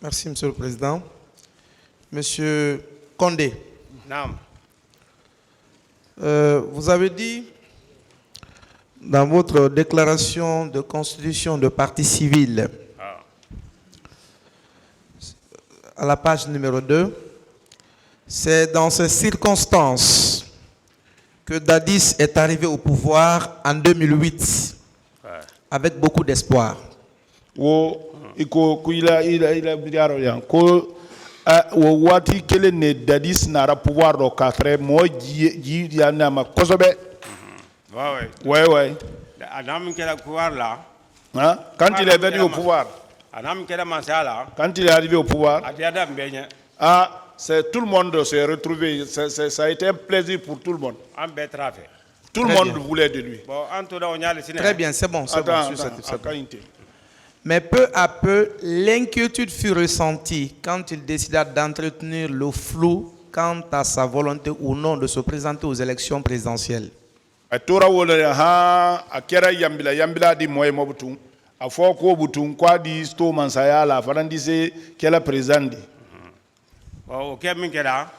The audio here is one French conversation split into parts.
Merci, Monsieur le Président. Monsieur Condé, vous avez dit dans votre déclaration de constitution de parti civil, à la page numéro 2, c'est dans ces circonstances que Dadis est arrivé au pouvoir en 2008 avec beaucoup d'espoir. Wati kele ne Dadis nara pouvoir do kafre mo ji na ma kosobe. Ouais. Adam qui a le pouvoir là. Hein? Quand il est venu au pouvoir. Adam qui a le là. Quand il est arrivé au pouvoir. Ah, c'est tout le monde s'est retrouvé. Ça a été un plaisir pour tout le monde. Tout le monde voulait de lui. Très bien, c'est bon. Mais peu à peu, l'inquiétude fut ressentie quand il décida d'entretenir le flou quant à sa volonté ou non de se présenter aux élections présidentielles.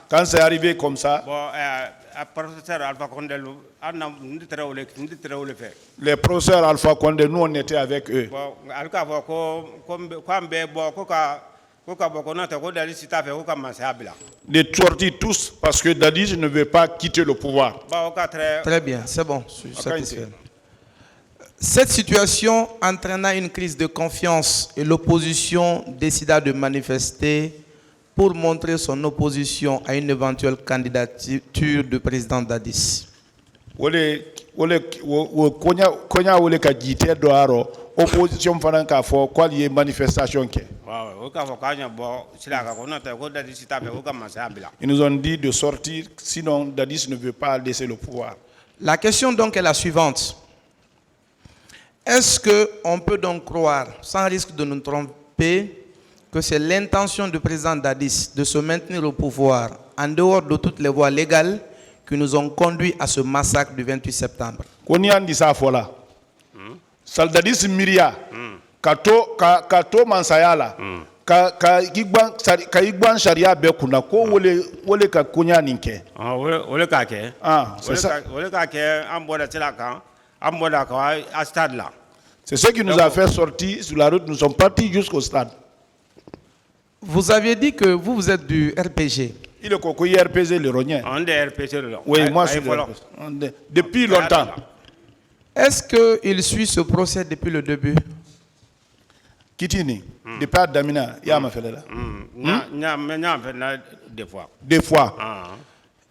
Quand c'est arrivé comme ça, les professeurs Alpha Condé, nous on était avec eux. Les sortis tous parce que Dadis ne veut pas quitter le pouvoir. Très bien, c'est bon. Cette situation entraîna une crise de confiance et l'opposition décida de manifester pour montrer son opposition à une éventuelle candidature du président Dadis. Opposition manifestation. Ils nous ont dit de sortir, sinon Dadis ne veut pas laisser le pouvoir. La question donc est la suivante. Est-ce qu'on peut donc croire, sans risque de nous tromper, que c'est l'intention du président Dadis de se maintenir au pouvoir en dehors de toutes les voies légales qui nous ont conduits à ce massacre du 28 septembre? Dadis Miria, Kato Mansayala, Igban Sharia Bekuna, ko wole ka kunya ninke. Wole ka ke. C'est ça. Wole ka ke amboda tilaka, amboda ka à stade là. C'est ce qui nous a fait sortir sur la route, nous sommes partis jusqu'au stade. Vous aviez dit que vous êtes du RPG. Il est cocu RPG le Rognen. On est RPG le. Oui, moi je suis depuis longtemps. Est-ce qu'il suit ce procès depuis le début? Kitini, depuis Damina, il y a ma fête là. Des fois.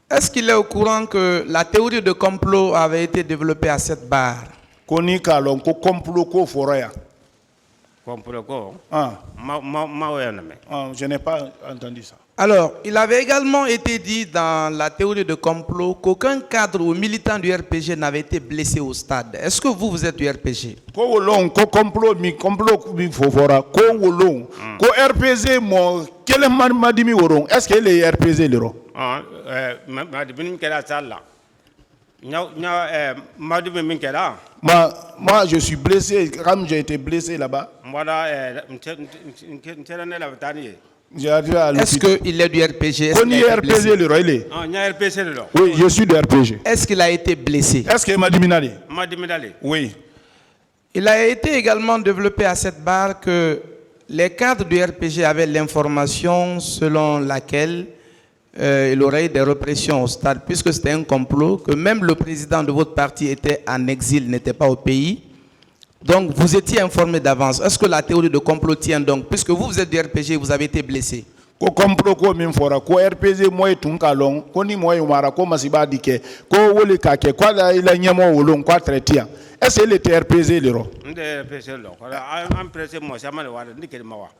Est-ce qu'il est au courant que la théorie de complot avait été développée à cette barre? Koni kalon ko complot ko foroya. Complot ko? Je n'ai pas entendu ça. Alors, il avait également été dit dans la théorie de complot qu'aucun cadre ou militant du RPG n'avait été blessé au stade. Est-ce que vous êtes du RPG? Ko wolong ko complot mi fofora ko wolong ko RPG mo quel madimi worong. Est-ce que les RPG le ro? Madimi kela sala. Moi, je suis blessé, comme j'ai été blessé là-bas. Est-ce qu'il est du RPG? Oui, je suis du RPG. Est-ce qu'il a été blessé? Est-ce qu'il m'a diminué? Oui. Il a été également développé à cette barre que les cadres du RPG avaient l'information selon laquelle il aurait eu des répressions au stade, puisque c'était un complot, que même le président de votre parti était en exil, n'était pas au pays. Donc vous étiez informé d'avance. Est-ce que la théorie de complot tient donc, puisque vous êtes du RPG, vous avez été blessé? Ko complot ko min fora ko RPG moy tunkalon ko ni moy mara ko masiba dike ko wole kake ko la ila nyamo wolon ko traitia. Est-ce que le RPG le ro?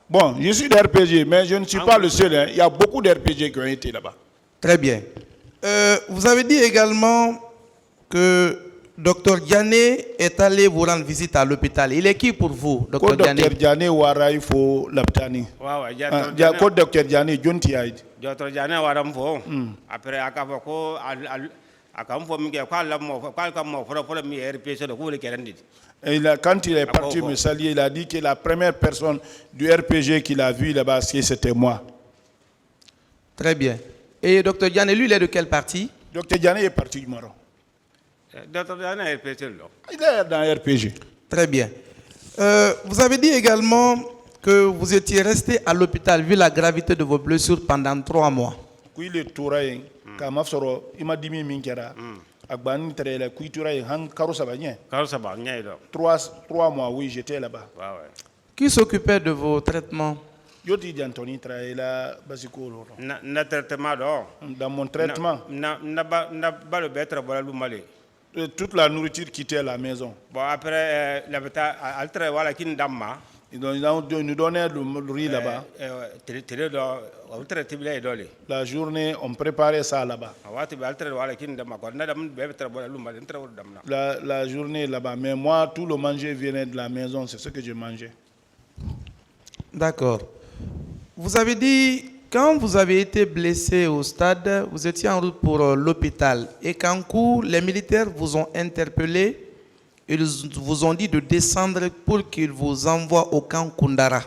Bon, je suis d'RPG, mais je ne suis pas le seul. Hein. Il y a beaucoup d'RPG qui ont été là-bas. Très bien. Vous avez dit également que Dr Diané est allé vous rendre visite à l'hôpital. Il est qui pour vous, Dr Diané? Dr Diané wara il faut l'aptani. Ko Dr Diané jonti aid. Dr Diané wara mfo. Après akafoko a ka mfo mi ke kwa la mo kwa ka mo fo mi RPC de ko le kerandi Et quand il est parti me saluer, il a dit que la première personne du RPG qu'il a vu là-bas, c'était moi. Très bien. Et Dr Diane, lui, il est de quel parti? Dr Diane est parti du Maroc. Dr Diane RPC lo. Il est dans RPG. Très bien. Vous avez dit également que vous étiez resté à l'hôpital vu la gravité de vos blessures pendant 3 mois. Il est touré, comme il m'a dit minkera. Agban trela kuitura han karosa bagné. Karosa ba nyai do. 3 mois oui, j'étais là-bas. Ouais ouais. Qui s'occupait de vos traitements? Yo di Anthony traela basiko. Na traitement do. Dans mon traitement, Na ba le betre bola lu malé. toute la nourriture quittait à la maison. Bon après l'hôpital altre wala kin damma. Ils nous donnaient le riz là-bas. Télé do altre tibile do le. La journée, on préparait ça là-bas. Awati be altre wala kin damma ko na dam betre bola lu malé entre damna. La journée là-bas. Mais moi, tout le manger venait de la maison. C'est ce que je mangeais. D'accord. Vous avez dit, quand vous avez été blessé au stade, vous étiez en route pour l'hôpital. Et qu'en cours, les militaires vous ont interpellé. Ils vous ont dit de descendre pour qu'ils vous envoient au camp Kundara.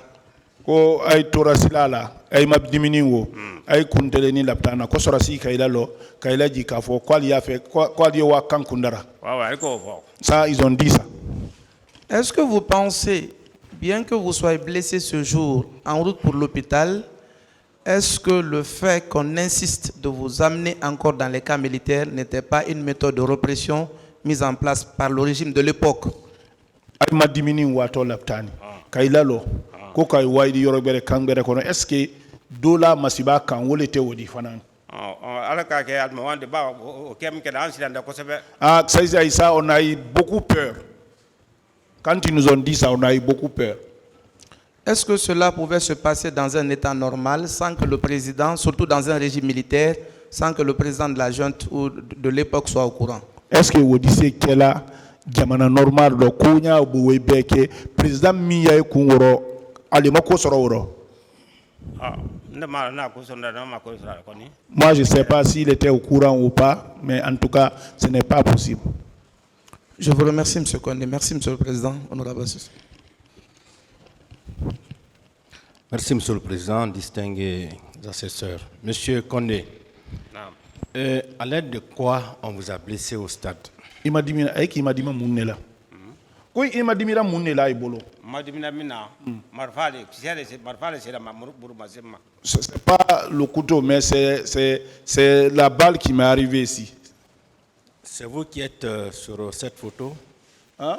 Ko ay torasila la ay mabdimini wo ay kundeleni laptana ko sorasi kayla lo kayla ji ka fo kwal ya fe kwal yo wa kankundara. Ouais ouais ko fo. Ça ils ont dit ça. Est-ce que vous pensez, bien que vous soyez blessé ce jour en route pour l'hôpital, est-ce que le fait qu'on insiste de vous amener encore dans les camps militaires n'était pas une méthode de répression mise en place par le régime de l'époque? Ay madimini wato laptani kayla lo ko kay waydi yorobere kambere kono est-ce que dola masiba kan wolete wodi fanan. Ala ka ke alma wande ba o kem ke dans silanda ko sebe. Ah ça on a eu beaucoup peur. Quand ils nous ont dit ça, on a eu beaucoup peur. Est-ce que cela pouvait se passer dans un état normal sans que le président, surtout dans un régime militaire, sans que le président de la junte ou de l'époque soit au courant? Est-ce que vous dites que là, jamana normal do kunya buwe beke président mi ya kungoro alimako sororo? Moi je sais pas s'il était au courant ou pas, mais en tout cas, ce n'est pas possible. Je vous remercie, M. Condé. Merci, M. le Président. Honorable associé. Merci, Monsieur le Président, distingués assesseurs. Monsieur Condé, à l'aide de quoi on vous a blessé au stade? Il m'a dit qu'il m'a dit Mounela. Oui, il m'a dit Mounela Ibolo. C'est pas le couteau, mais c'est la balle qui m'est arrivée ici. C'est vous qui êtes sur cette photo? Hein?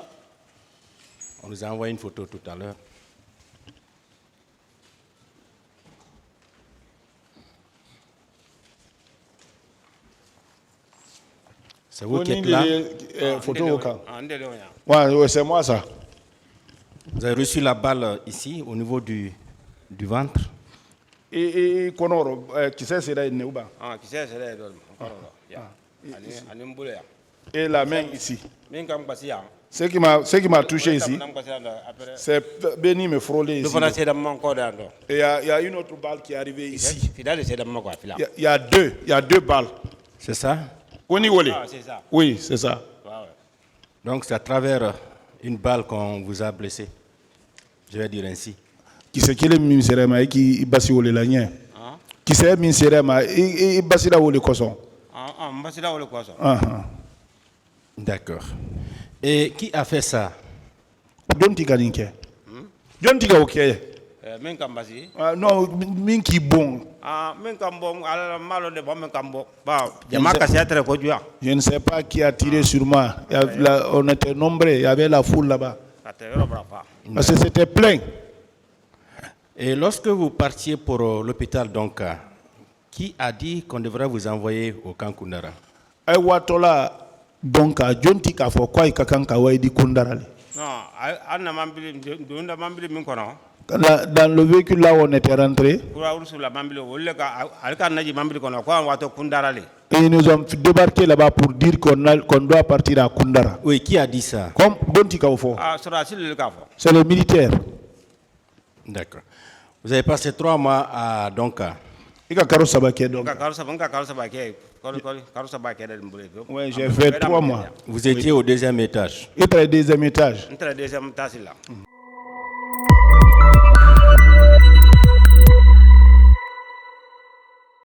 On nous a envoyé une photo tout à l'heure. C'est vous qui êtes là? Photo au camp. Ouais, c'est moi ça. Vous avez reçu la balle ici, au niveau du ventre? Et Konoro, qui sait c'est là, il n'est pas. Ah, qui sait c'est là, Et la main ici. Ce qui m'a touché ici, c'est Béni me frôler ici. Et il y a une autre balle qui est arrivée ici. Il y a deux balles. C'est ça? Oui, c'est ça. Donc c'est à travers une balle qu'on vous a blessé. Je vais dire ainsi. Qui c'est qui est le qui basi ole la nya? Qui c'est minserema et basi la ole koson? D'accord. Et qui a fait ça? John Tiganinke. John Tiga ok. Non, Minki bon. Je ne sais pas qui a tiré sur moi. On était nombreux, il y avait la foule là-bas. Parce que c'était plein. Et lorsque vous partiez pour l'hôpital, donc, qui a dit qu'on devrait vous envoyer au camp Kundara? Donc, John Tika for quoi il kakanka di Kundara. Dans le véhicule là où on était rentré, et ils nous ont débarqué là-bas pour dire qu'on doit partir à Kundara. Oui, qui a dit ça? Comme John Tika c'est le militaire. D'accord. Vous avez passé 3 mois à Donka. Oui, j'ai fait 3 mois. Vous étiez au 2e étage. Et au 2e étage.